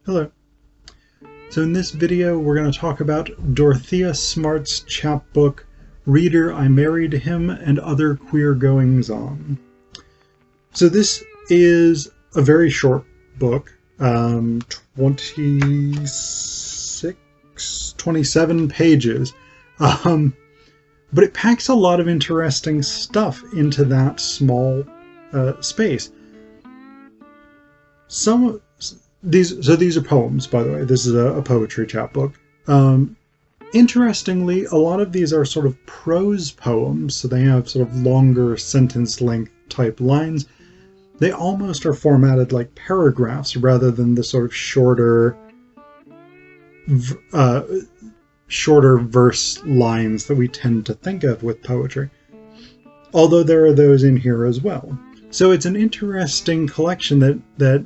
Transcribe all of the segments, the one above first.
Hello. So in this video we're going to talk about Dorothea Smartt's chapbook, Reader, I Married Him, and Other Queer Goings-On. So this is a very short book, 27 pages, but it packs a lot of interesting stuff into that small space. These are poems, by the way. This is a poetry chapbook. Interestingly, a lot of these are sort of prose poems, so they have sort of longer sentence length type lines. They almost are formatted like paragraphs rather than the sort of shorter verse lines that we tend to think of with poetry. Although there are those in here as well. So it's an interesting collection that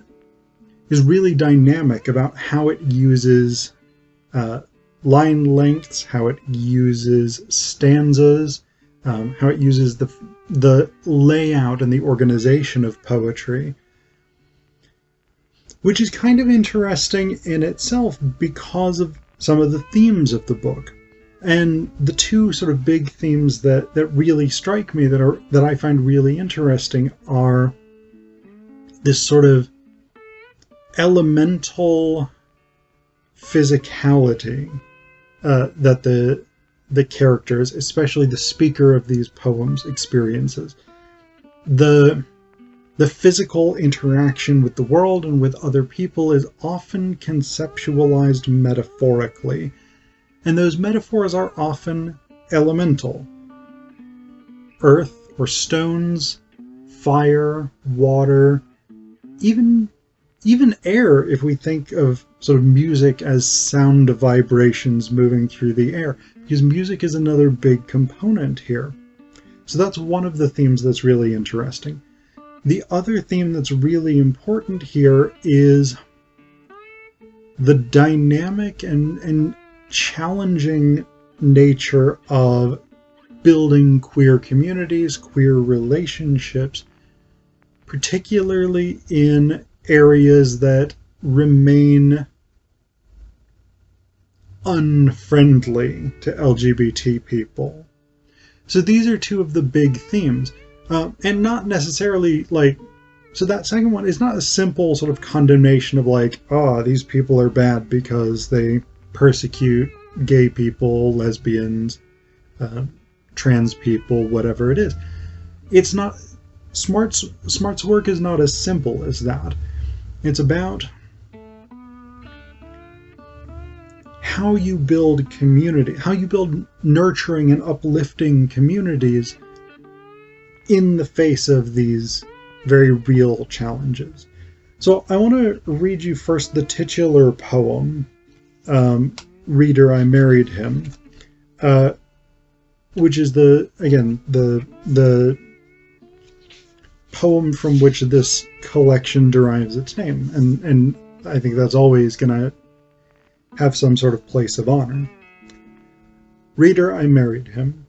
is really dynamic about how it uses line lengths, how it uses stanzas, how it uses the layout and the organization of poetry, which is kind of interesting in itself because of some of the themes of the book. And the two sort of big themes that really strike me, that I find really interesting, are this sort of elemental physicality that the characters, especially the speaker of these poems, experiences. The physical interaction with the world and with other people is often conceptualized metaphorically, and those metaphors are often elemental. Earth or stones, fire, water, even air, if we think of sort of music as sound vibrations moving through the air, because music is another big component here. So that's one of the themes that's really interesting. The other theme that's really important here is the dynamic and challenging nature of building queer communities, queer relationships, particularly in areas that remain unfriendly to LGBT people. So these are two of the big themes, and not necessarily like, so that second one is not a simple sort of condemnation of like, these people are bad because they persecute gay people, lesbians, trans people, whatever it is. It's not, Smart's work is not as simple as that. It's about how you build community, how you build nurturing and uplifting communities in the face of these very real challenges. So I want to read you first the titular poem, Reader, I Married Him, which is the poem from which this collection derives its name, and I think that's always going to have some sort of place of honor. Reader, I married him.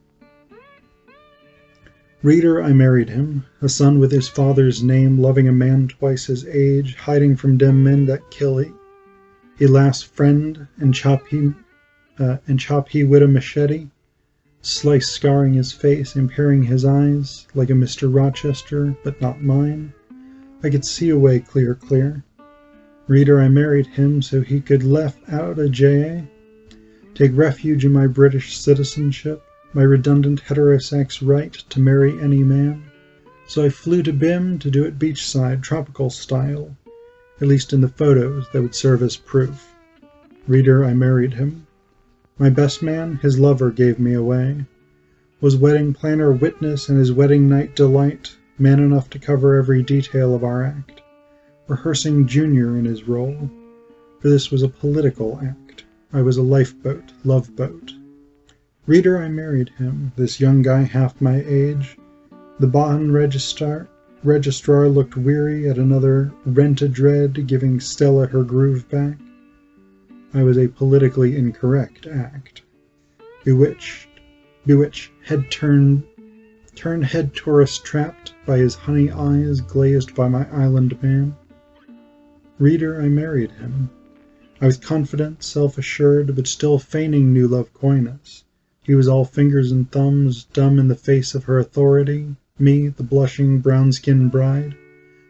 Reader, I married him, a son with his father's name, loving a man twice his age, hiding from dim men that kill he last friend, and chop he with a machete, slice scarring his face, impairing his eyes, like a Mr. Rochester, but not mine. I could see away clear. Reader, I married him so he could left out a J.A., take refuge in my British citizenship, my redundant heterosex right to marry any man. So I flew to BIM to do it beachside, tropical style, at least in the photos that would serve as proof. Reader, I married him. My best man, his lover, gave me away. Was wedding planner witness and his wedding night delight, man enough to cover every detail of our act, rehearsing Junior in his role, for this was a political act. I was a lifeboat, love boat. Reader, I married him, this young guy half my age. The Bahan registrar looked weary at another rent-a-dread, giving Stella her groove back. I was a politically incorrect act. Bewitched, head turned head tourist trapped by his honey eyes glazed by my island man. Reader, I married him. I was confident, self-assured, but still feigning new love coyness. He was all fingers and thumbs, dumb in the face of her authority. Me, the blushing, brown-skinned bride,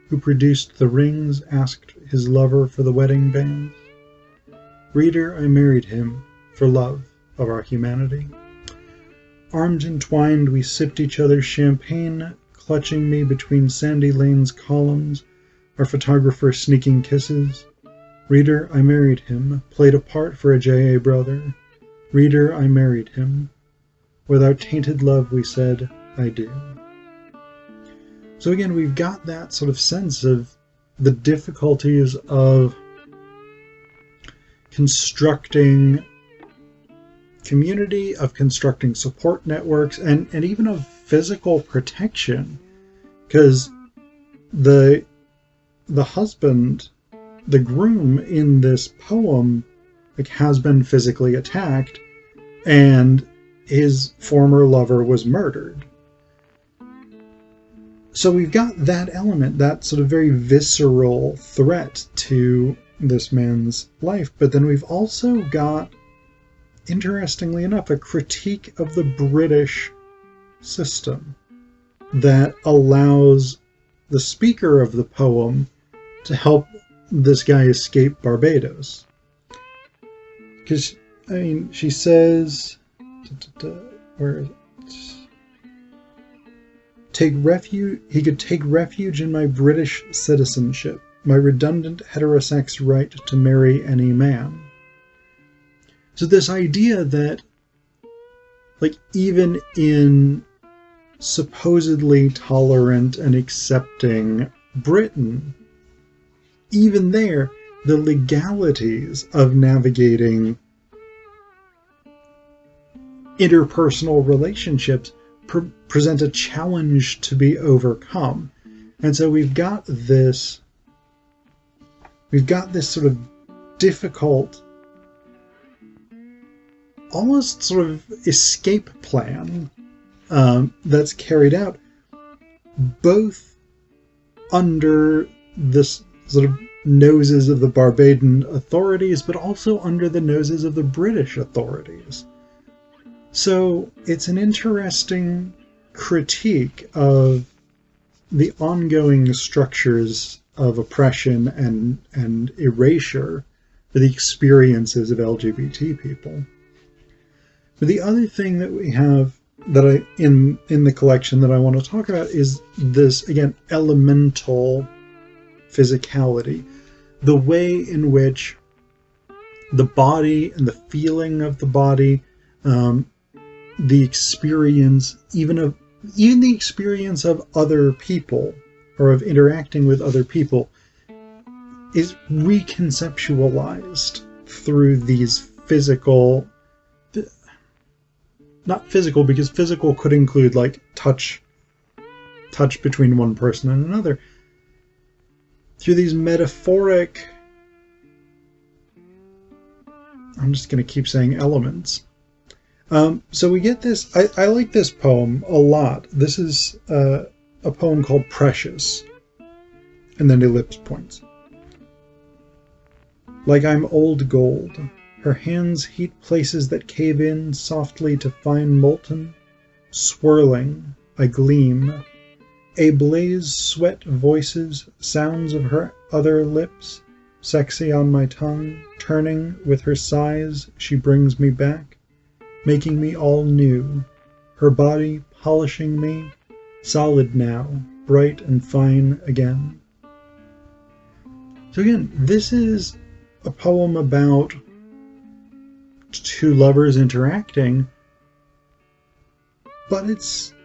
who produced the rings, asked his lover for the wedding bands. Reader, I married him for love of our humanity. Arms entwined, we sipped each other's champagne, clutching me between Sandy Lane's columns, our photographer sneaking kisses. Reader, I married him, played a part for a J.A. brother. Reader, I married him. With our tainted love, we said, I do. So again, we've got that sort of sense of the difficulties of constructing community, of constructing support networks, and even of physical protection. Because the husband, the groom in this poem, has been physically attacked, and his former lover was murdered. So we've got that element, that sort of very visceral threat to this man's life, but then we've also got, interestingly enough, a critique of the British system that allows the speaker of the poem to help this guy escape Barbados. Because, I mean, she says, where is it? He could take refuge in my British citizenship, my redundant heterosex right to marry any man. So this idea that, like, even in supposedly tolerant and accepting Britain, even there, the legalities of navigating interpersonal relationships present a challenge to be overcome. And so we've got this sort of difficult, almost sort of escape plan that's carried out both under this sort of noses of the Barbadian authorities, but also under the noses of the British authorities. So it's an interesting critique of the ongoing structures of oppression and erasure for the experiences of LGBT people. But the other thing that we have that in the collection that I want to talk about is this, again, elemental physicality. The way in which the body and the feeling of the body, the experience, even the experience of other people, or of interacting with other people, is reconceptualized through these physical, not physical, because physical could include like touch between one person and another, through these metaphoric, I'm just going to keep saying elements. So we get this, I like this poem a lot. This is a poem called Precious, and then ellipse points. Like I'm old gold, her hands heat places that cave in softly to fine molten. Swirling, I gleam. A blaze sweat voices, sounds of her other lips, sexy on my tongue, turning with her sighs, she brings me back, making me all new, her body polishing me, solid now, bright and fine again. So again, this is a poem about two lovers interacting, but it's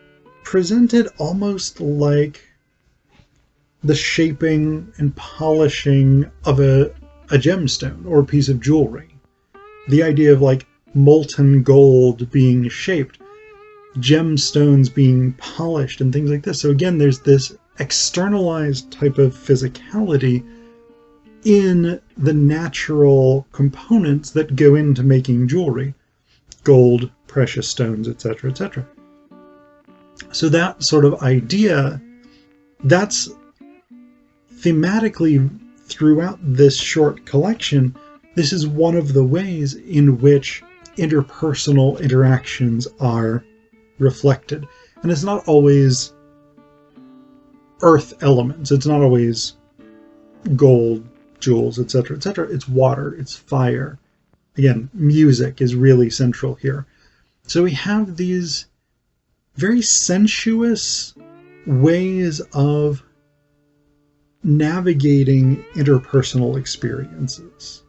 presented almost like the shaping and polishing of a gemstone or a piece of jewelry. The idea of like molten gold being shaped, gemstones being polished, and things like this. So again, there's this externalized type of physicality in the natural components that go into making jewelry. Gold, precious stones, etc., etc. So that sort of idea, that's thematically throughout this short collection, this is one of the ways in which interpersonal interactions are reflected. And it's not always earth elements. It's not always gold, jewels, etc., etc. It's water, it's fire. Again, music is really central here. So we have these very sensuous ways of navigating interpersonal experiences.